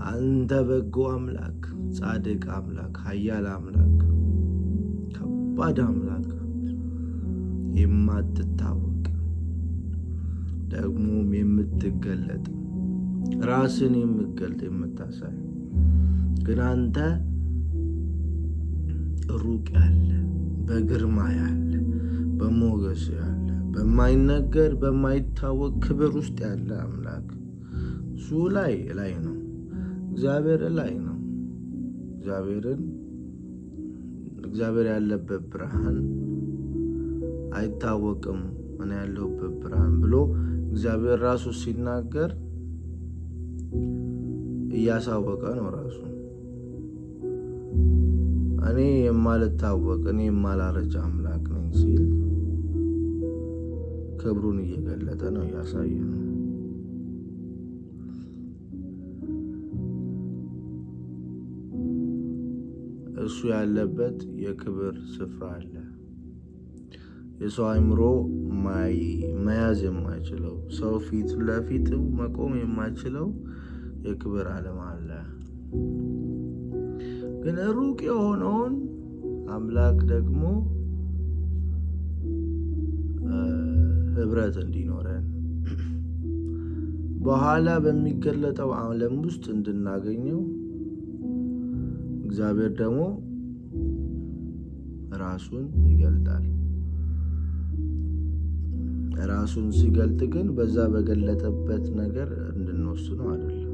አንተ በጎ አምላክ፣ ጻድቅ አምላክ፣ ኃያል አምላክ፣ ከባድ አምላክ፣ የማትታወቅ ደግሞም የምትገለጥ ራስን የምትገልጥ የምታሳይ ግን አንተ ሩቅ ያለ በግርማ ያለ በሞገስ ያለ በማይነገር በማይታወቅ ክብር ውስጥ ያለ አምላክ እሱ ላይ ነው። እግዚአብሔር ላይ ነው። እግዚአብሔር ያለበት ብርሃን አይታወቅም። እኔ ያለሁበት ብርሃን ብሎ እግዚአብሔር ራሱ ሲናገር እያሳወቀ ነው ራሱ። እኔ የማልታወቅ እኔ የማላረጅ አምላክ ነኝ ሲል ክብሩን እየገለጠ ነው፣ እያሳየ ነው። እሱ ያለበት የክብር ስፍራ አለ። የሰው አእምሮ መያዝ የማይችለው ሰው ፊት ለፊት መቆም የማይችለው የክብር ዓለም አለ። ግን ሩቅ የሆነውን አምላክ ደግሞ ህብረት እንዲኖረን በኋላ በሚገለጠው ዓለም ውስጥ እንድናገኘው እግዚአብሔር ደግሞ ራሱን ይገልጣል። ራሱን ሲገልጥ ግን በዛ በገለጠበት ነገር እንድንወስነው አይደለም።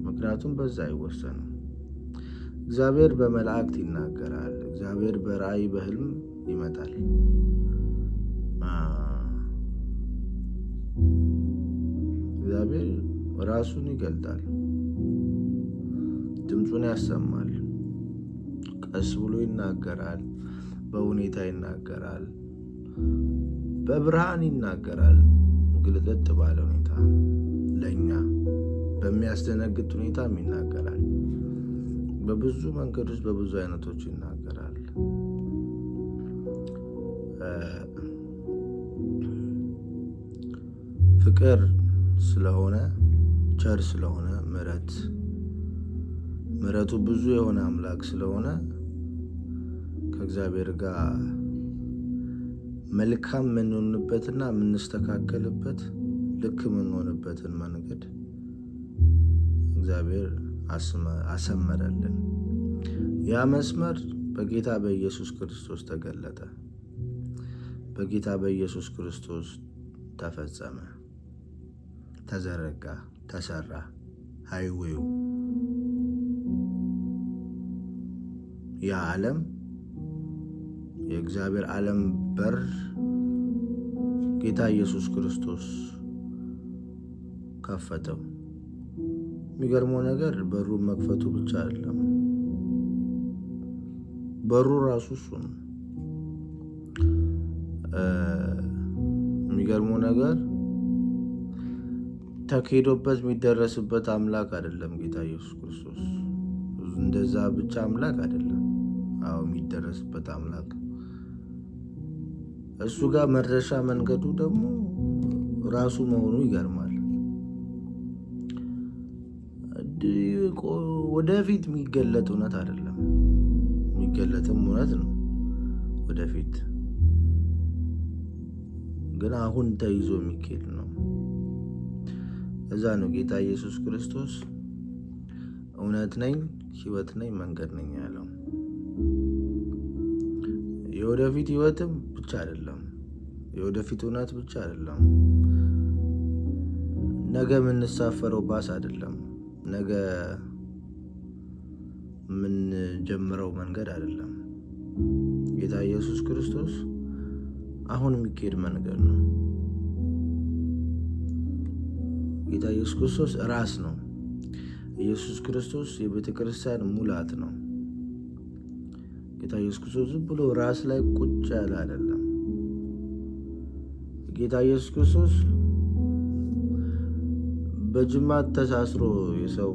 ምክንያቱም በዛ አይወሰንም። እግዚአብሔር በመላእክት ይናገራል። እግዚአብሔር በራእይ በህልም ይመጣል። እግዚአብሔር ራሱን ይገልጣል። ድምፁን ያሰማል። ቀስ ብሎ ይናገራል። በሁኔታ ይናገራል። በብርሃን ይናገራል። ግልጥጥ ባለ ሁኔታ ለእኛ በሚያስደነግጥ ሁኔታም ይናገራል። በብዙ መንገዶች በብዙ አይነቶች ይናገራል። ፍቅር ስለሆነ ቸር ስለሆነ ምሕረቱ ብዙ የሆነ አምላክ ስለሆነ ከእግዚአብሔር ጋር መልካም የምንሆንበትና የምንስተካከልበት ልክ የምንሆንበትን መንገድ እግዚአብሔር አሰመረልን። ያ መስመር በጌታ በኢየሱስ ክርስቶስ ተገለጠ። በጌታ በኢየሱስ ክርስቶስ ተፈጸመ፣ ተዘረጋ፣ ተሰራ። ሃይዌው ያ ዓለም የእግዚአብሔር ዓለም በር ጌታ ኢየሱስ ክርስቶስ ከፈተው። የሚገርመው ነገር በሩ መክፈቱ ብቻ አይደለም፣ በሩ ራሱ እሱ ነው። የሚገርመው ነገር ተካሂዶበት የሚደረስበት አምላክ አይደለም ጌታ ኢየሱስ ክርስቶስ። እንደዛ ብቻ አምላክ አይደለም። አዎ የሚደረስበት አምላክ እሱ ጋር መድረሻ መንገዱ ደግሞ ራሱ መሆኑ ይገርማል። ወደፊት የሚገለጥ እውነት አይደለም፣ የሚገለጥም እውነት ነው ወደፊት፣ ግን አሁን ተይዞ የሚኬድ ነው። እዛ ነው ጌታ ኢየሱስ ክርስቶስ እውነት ነኝ፣ ሕይወት ነኝ፣ መንገድ ነኝ ያለው። የወደፊት ሕይወትም ብቻ አይደለም፣ የወደፊት እውነት ብቻ አይደለም፣ ነገ የምንሳፈረው ባስ አይደለም፣ ነገ የምንጀምረው መንገድ አይደለም። ጌታ ኢየሱስ ክርስቶስ አሁን የሚካሄድ መንገድ ነው። ጌታ ኢየሱስ ክርስቶስ ራስ ነው። ኢየሱስ ክርስቶስ የቤተ ክርስቲያን ሙላት ነው። ጌታ ኢየሱስ ክርስቶስ ዝም ብሎ ራስ ላይ ቁጭ ያለ አይደለም። ጌታ ኢየሱስ ክርስቶስ በጅማት ተሳስሮ የሰው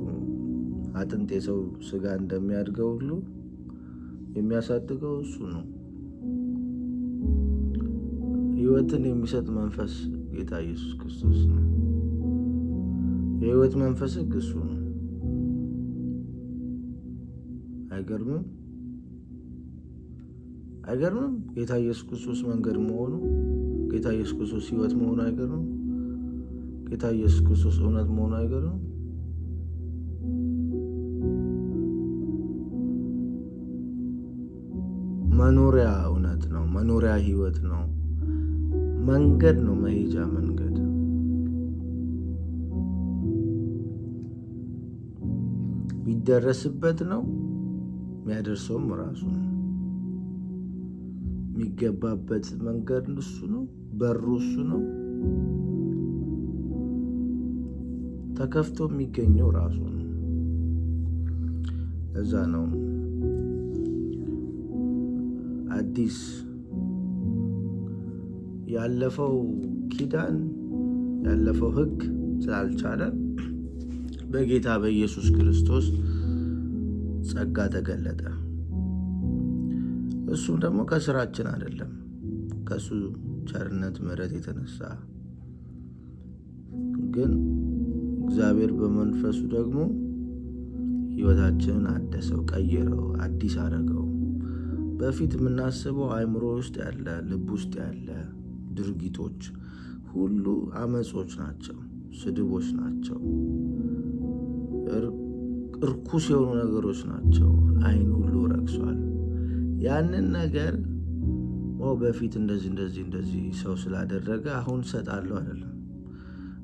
አጥንት የሰው ስጋ እንደሚያድገው ሁሉ የሚያሳድገው እሱ ነው። ሕይወትን የሚሰጥ መንፈስ ጌታ ኢየሱስ ክርስቶስ ነው። የሕይወት መንፈስ እሱ ነው። አይገርምም? ጌታ ኢየሱስ ክርስቶስ መንገድ መሆኑ፣ ጌታ ኢየሱስ ክርስቶስ ሕይወት መሆኑ አይገርምም? ጌታ ኢየሱስ ክርስቶስ እውነት መሆኑ አይገርምም? መኖሪያ እውነት ነው። መኖሪያ ሕይወት ነው። መንገድ ነው። መሄጃ መንገድ የሚደረስበት ነው። የሚያደርሰውም ራሱ ነው። የሚገባበት መንገድ እሱ ነው። በሩ እሱ ነው። ተከፍቶ የሚገኘው ራሱ ነው። ለዛ ነው አዲስ ያለፈው ኪዳን ያለፈው ሕግ ስላልቻለ በጌታ በኢየሱስ ክርስቶስ ጸጋ ተገለጠ። እሱም ደግሞ ከስራችን አይደለም፣ ከሱ ቸርነት ምሕረት የተነሳ ግን እግዚአብሔር በመንፈሱ ደግሞ ሕይወታችንን አደሰው፣ ቀየረው፣ አዲስ አደረገው። በፊት የምናስበው አእምሮ ውስጥ ያለ ልብ ውስጥ ያለ ድርጊቶች ሁሉ አመጾች ናቸው፣ ስድቦች ናቸው፣ እርኩስ የሆኑ ነገሮች ናቸው። አይን ሁሉ ረክሷል። ያንን ነገር በፊት እንደዚህ ሰው ስላደረገ አሁን ሰጣለሁ አይደለም።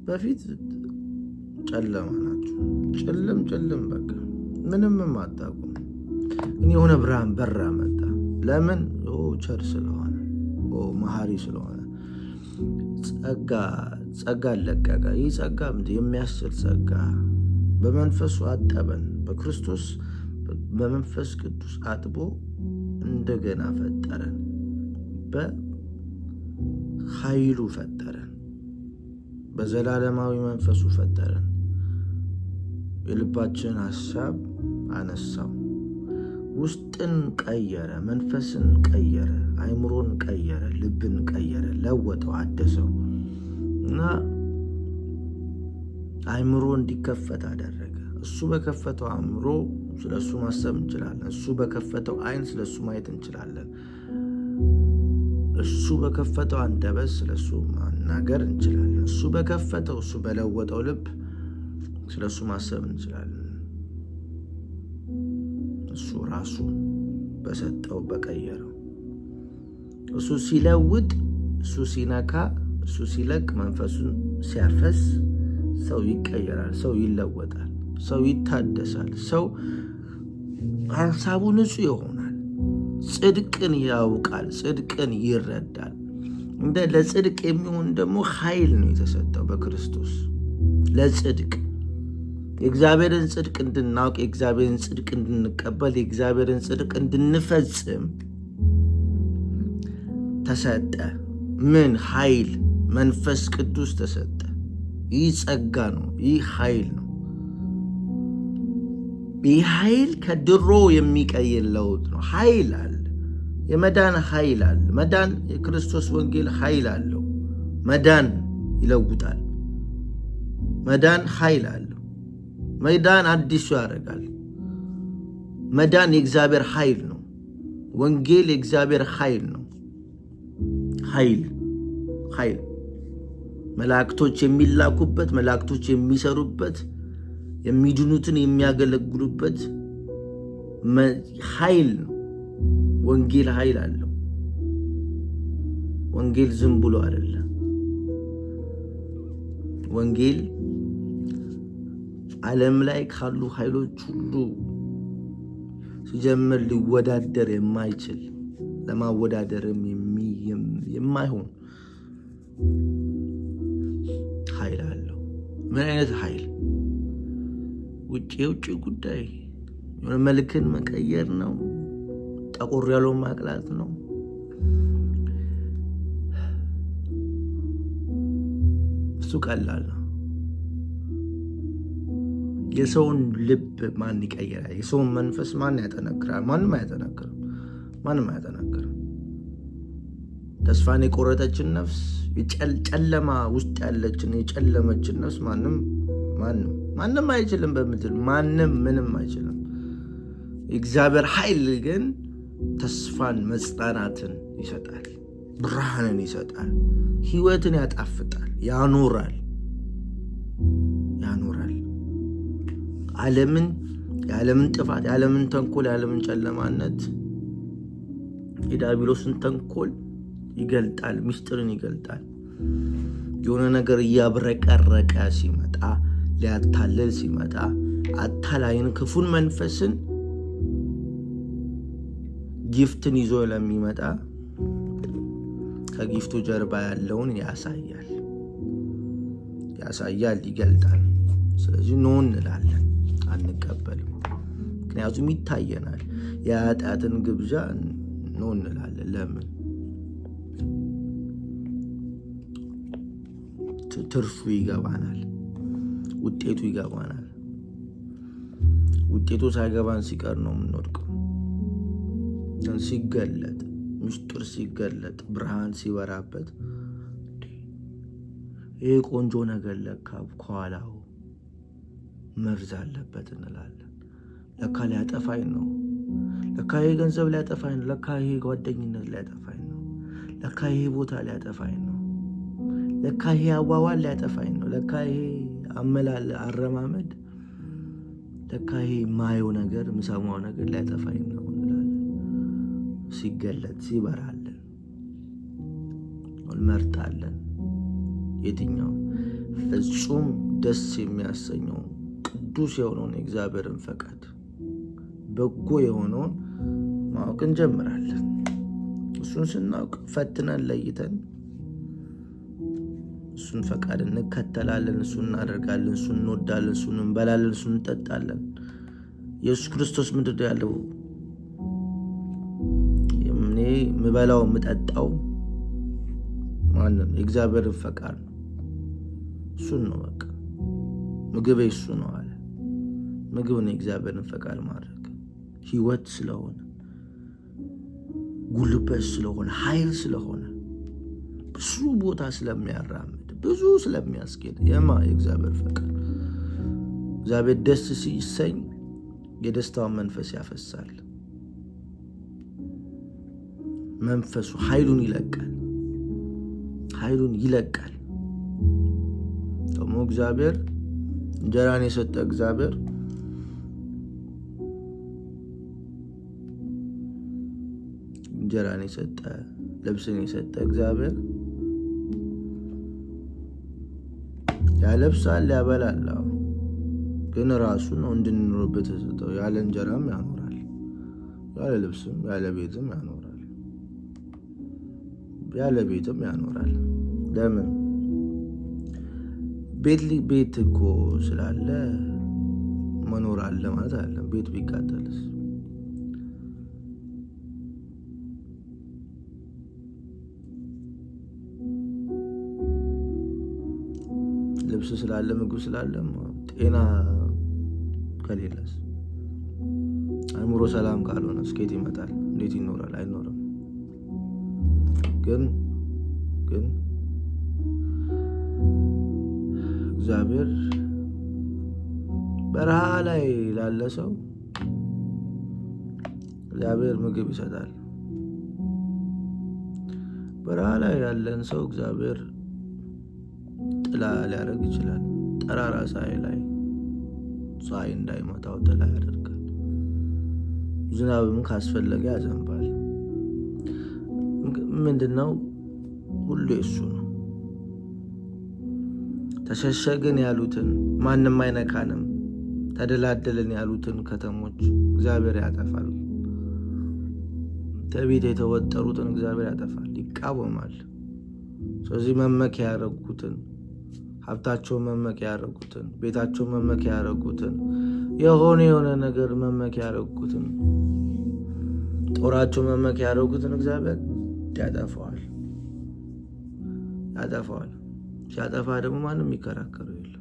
በፊት ጨለማ ናቸው፣ ጭልም በቃ ምንም አታውቁም። ግን የሆነ ብርሃን በራ መጣ። ለምን? ቸር ስለሆነ መሐሪ ስለሆነ ጸጋ ለቀቀ። ይህ ጸጋ የሚያስችል ጸጋ በመንፈሱ አጠበን። በክርስቶስ በመንፈስ ቅዱስ አጥቦ እንደገና ፈጠረን። በኃይሉ ፈጠረን። በዘላለማዊ መንፈሱ ፈጠረን። የልባችን ሐሳብ አነሳው። ውስጥን ቀየረ፣ መንፈስን ቀየረ፣ አእምሮን ቀየረ፣ ልብን ቀየረ፣ ለወጠው፣ አደሰው እና አእምሮ እንዲከፈት አደረገ። እሱ በከፈተው አእምሮ ስለ እሱ ማሰብ እንችላለን። እሱ በከፈተው አይን ስለ እሱ ማየት እንችላለን። እሱ በከፈተው አንደበት ስለ እሱ ማናገር እንችላለን። እሱ በከፈተው እሱ በለወጠው ልብ ስለ እሱ ማሰብ እንችላለን። እሱ ራሱ በሰጠው በቀየረው እሱ ሲለውጥ፣ እሱ ሲነካ፣ እሱ ሲለቅ፣ መንፈሱን ሲያፈስ ሰው ይቀየራል፣ ሰው ይለወጣል፣ ሰው ይታደሳል፣ ሰው ሀሳቡ ንጹሕ ይሆናል፣ ጽድቅን ያውቃል፣ ጽድቅን ይረዳል። እንደ ለጽድቅ የሚሆን ደግሞ ኃይል ነው የተሰጠው በክርስቶስ ለጽድቅ የእግዚአብሔርን ጽድቅ እንድናውቅ፣ የእግዚአብሔርን ጽድቅ እንድንቀበል፣ የእግዚአብሔርን ጽድቅ እንድንፈጽም ተሰጠ። ምን ኃይል? መንፈስ ቅዱስ ተሰጠ። ይህ ጸጋ ነው። ይህ ኃይል ነው። ይህ ኃይል ከድሮ የሚቀይር ለውጥ ነው። ኃይል አለ። የመዳን ኃይል አለ። መዳን የክርስቶስ ወንጌል ኃይል አለው። መዳን ይለውጣል። መዳን ኃይል አለው። መዳን አዲሱ ያደርጋል። መዳን የእግዚአብሔር ኃይል ነው። ወንጌል የእግዚአብሔር ኃይል ነው። ኃይል መላእክቶች የሚላኩበት፣ መላእክቶች የሚሰሩበት፣ የሚድኑትን የሚያገለግሉበት ኃይል ነው። ወንጌል ኃይል አለው። ወንጌል ዝም ብሎ አይደለም። ወንጌል ዓለም ላይ ካሉ ኃይሎች ሁሉ ሲጀምር ሊወዳደር የማይችል ለማወዳደርም የማይሆን ኃይል አለው። ምን አይነት ኃይል? የውጭ ጉዳይ የሆነ መልክን መቀየር ነው። ጠቆር ያለው ማቅላት ነው። እሱ ቀላል ነው። የሰውን ልብ ማን ይቀይራል? የሰውን መንፈስ ማን ያጠነክራል? ማንም አያጠነክርም። ተስፋን የቆረጠችን ነፍስ፣ ጨለማ ውስጥ ያለችን የጨለመችን ነፍስ ማንም አይችልም። በምድር ምንም አይችልም። እግዚአብሔር ኃይል ግን ተስፋን መጽናናትን ይሰጣል፣ ብርሃንን ይሰጣል፣ ህይወትን ያጣፍጣል፣ ያኖራል። የዓለምን ጥፋት፣ የዓለምን ተንኮል፣ የዓለምን ጨለማነት፣ የዲያብሎስን ተንኮል ይገልጣል፣ ምስጢርን ይገልጣል። የሆነ ነገር እያብረቀረቀ ሲመጣ፣ ሊያታልል ሲመጣ አታላይን ክፉን መንፈስን ጊፍትን ይዞ ለሚመጣ ከጊፍቱ ጀርባ ያለውን ያሳያል፣ ይገልጣል። ስለዚህ ኖ እንላለን፣ አንቀበልም። ምክንያቱም ይታየናል። የኃጢአትን ግብዣ ኖ እንላለን። ለምን? ትርፉ ይገባናል፣ ውጤቱ ይገባናል። ውጤቱ ሳይገባን ሲቀር ነው የምንወድቀው። ሲገለጥ፣ ምስጢር ሲገለጥ፣ ብርሃን ሲበራበት ይሄ ቆንጆ ነገር ለካ ከኋላው መርዝ አለበት እንላለን። ለካ ሊያጠፋኝ ነው፣ ለካ ይሄ ገንዘብ ሊያጠፋኝ ነው፣ ለካ ይሄ ጓደኝነት ሊያጠፋኝ ነው፣ ለካ ይሄ ቦታ ሊያጠፋኝ ነው፣ ለካ ይሄ አዋዋል ሊያጠፋኝ ነው፣ ለካ ይሄ አረማመድ፣ ለካ ይሄ ማየው ነገር፣ ምሰማው ነገር ሊያጠፋኝ ነው እንላለን። ሲገለጥ ሲበራልን እንመርጣለን። የትኛው ፍጹም ደስ የሚያሰኘው ቅዱስ የሆነውን የእግዚአብሔርን ፈቃድ፣ በጎ የሆነውን ማወቅ እንጀምራለን። እሱን ስናውቅ ፈትነን ለይተን እሱን ፈቃድ እንከተላለን፣ እሱን እናደርጋለን፣ እሱን እንወዳለን፣ እሱን እንበላለን፣ እሱን እንጠጣለን። ኢየሱስ ክርስቶስ ምንድን ነው ያለው? እኔ የምበላው የምጠጣው ማንን? የእግዚአብሔርን ፈቃድ ነው። እሱን ነው በቃ ምግቤ እሱ ነው አለ። ምግብን የእግዚአብሔርን ፈቃድ ማድረግ ህይወት ስለሆነ፣ ጉልበት ስለሆነ፣ ኃይል ስለሆነ፣ ብዙ ቦታ ስለሚያራምድ፣ ብዙ ስለሚያስኬድ የእግዚአብሔር ፈቃድ። እግዚአብሔር ደስ ሲሰኝ የደስታውን መንፈስ ያፈሳል። መንፈሱ ኃይሉን ይለቃል። ደግሞ እግዚአብሔር እንጀራን የሰጠ እግዚአብሔር እንጀራን የሰጠ ልብስን የሰጠ እግዚአብሔር ያለብሳል፣ ያበላል። ግን ራሱ ነው እንድንኖርበት የሰጠው። ያለ እንጀራም ያኖራል፣ ያለ ልብስም ያለ ቤትም ያኖራል፣ ያለ ቤትም ያኖራል። ለምን? ቤት እኮ ስላለ መኖር አለ ማለት አይደለም። ቤት ቢቃጠልስ? ልብስ ስላለ፣ ምግብ ስላለ፣ ጤና ከሌለስ? አእምሮ ሰላም ካልሆነ እስከየት ይመጣል? እንዴት ይኖራል? አይኖርም። ግን እግዚአብሔር በረሃ ላይ ላለ ሰው እግዚአብሔር ምግብ ይሰጣል። በረሃ ላይ ያለን ሰው እግዚአብሔር ጥላ ሊያደርግ ይችላል። ጠራራ ፀሐይ ላይ ፀሐይ እንዳይመታው ጥላ ያደርጋል። ዝናብም ካስፈለገ ያዘንባል። ምንድነው? ሁሉ እሱ ነው። ተሸሸግን ያሉትን ማንም አይነካንም፣ ተደላደልን ያሉትን ከተሞች እግዚአብሔር ያጠፋል። ትዕቢት የተወጠሩትን እግዚአብሔር ያጠፋል፣ ይቃወማል። ስለዚህ መመኪያ ያደረጉትን፣ ሀብታቸውን መመኪያ ያደረጉትን፣ ቤታቸውን መመኪያ ያደረጉትን፣ የሆነ ነገር መመኪያ ያደረጉትን፣ ጦራቸው መመኪያ ያደረጉትን እግዚአብሔር ያጠፋዋል። ሲያጠፋ ደግሞ ማንም የሚከራከረው የለም።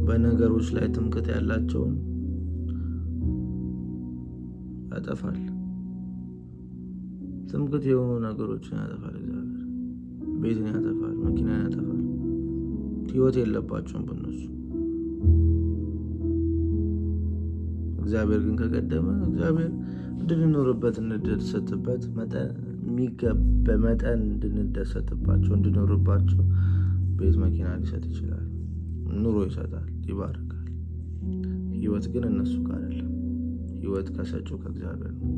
በነገሮች ላይ ትምክህት ያላቸውን ያጠፋል። ትምክህት የሆኑ ነገሮችን ያጠፋል እግዚአብሔር። ቤትን ያጠፋል፣ መኪናን ያጠፋል፣ ህይወት የለባቸውም በእነሱ። እግዚአብሔር ግን ከቀደመ እግዚአብሔር እንድንኖርበት እንድንደሰትበት በመጠን እንድንደሰትባቸው እንድኖርባቸው ቤት መኪና ሊሰጥ ይችላል። ኑሮ ይሰጣል፣ ይባርካል። ህይወት ግን እነሱ ጋር አይደለም። ህይወት ከሰጪው ከእግዚአብሔር ነው።